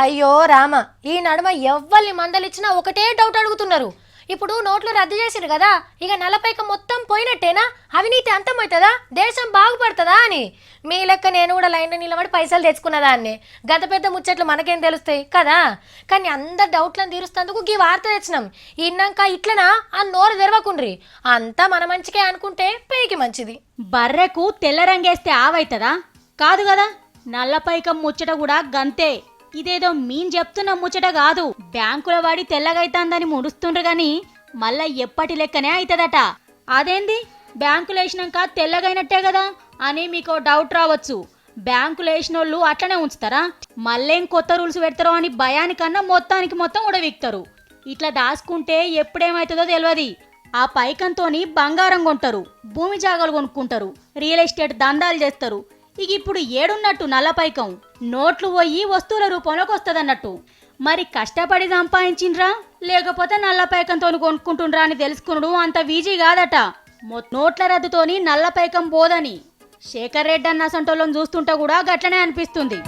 అయ్యో రామ, ఈ నడుమ ఎవ్వల్ని మందలిచ్చినా ఒకటే డౌట్ అడుగుతున్నారు. ఇప్పుడు నోట్లు రద్దు చేసిరు కదా, ఇక నల్లపైక మొత్తం పోయినట్టేనా? అవినీతి అంతమవుతుందా? దేశం బాగుపడుతుందా అని. మీ లెక్క నేను కూడా లైన్లో నిలబడి పైసలు తెచ్చుకున్నదాన్ని. గత పెద్ద ముచ్చట్లు మనకేం తెలుస్తాయి కదా. కానీ అందరు డౌట్లను తీరుస్తందుకు ఈ వార్త తెచ్చినాం. ఇన్నాక ఇట్లనా అని నోరు తెరవకుండ్రి. అంతా మన మంచికే అనుకుంటే పైకి మంచిది. బర్రెకు తెల్ల రంగేస్తే ఆవైతదా? కాదు కదా. నల్లపైకం ముచ్చట కూడా గంతే. ఇదేదో మీన్ చెప్తున్న ముచ్చట కాదు. బ్యాంకుల వాడి తెల్లగైతాందని ముడుస్తుండ్రు గాని మళ్ళా ఎప్పటి లెక్కనే అయితదట. అదేంది, బ్యాంకులు వేసినాక తెల్లగైనట్టే కదా అని మీకు డౌట్ రావచ్చు. బ్యాంకులు వేసినోళ్ళు అట్లనే ఉంచుతారా? మళ్ళేం కొత్త రూల్స్ పెడతారో అని భయానికన్నా మొత్తానికి మొత్తం ఉడవిక్తారు. ఇట్లా దాచుకుంటే ఎప్పుడేమవుతుందో తెలియదు. ఆ పైకంతోని బంగారం కొంటారు, భూమి జాగాలు కొనుక్కుంటారు, రియల్ ఎస్టేట్ దందాలు చేస్తారు. ఇక ఇప్పుడు ఏడున్నట్టు నల్లపైకం నోట్లు పోయి వస్తువుల రూపంలోకి వస్తుందన్నట్టు. మరి కష్టపడి సంపాదించిండ్రా లేకపోతే నల్లపైకంతో కొనుక్కుంటుండ్రా అని తెలుసుకునుడు అంత ఈజీ కాదట. నోట్ల రద్దుతోని నల్లపైకం పోదని శేఖర్ రెడ్డి అన్న సంటోళ్ళని చూస్తుంటే కూడా గట్లనే అనిపిస్తుంది.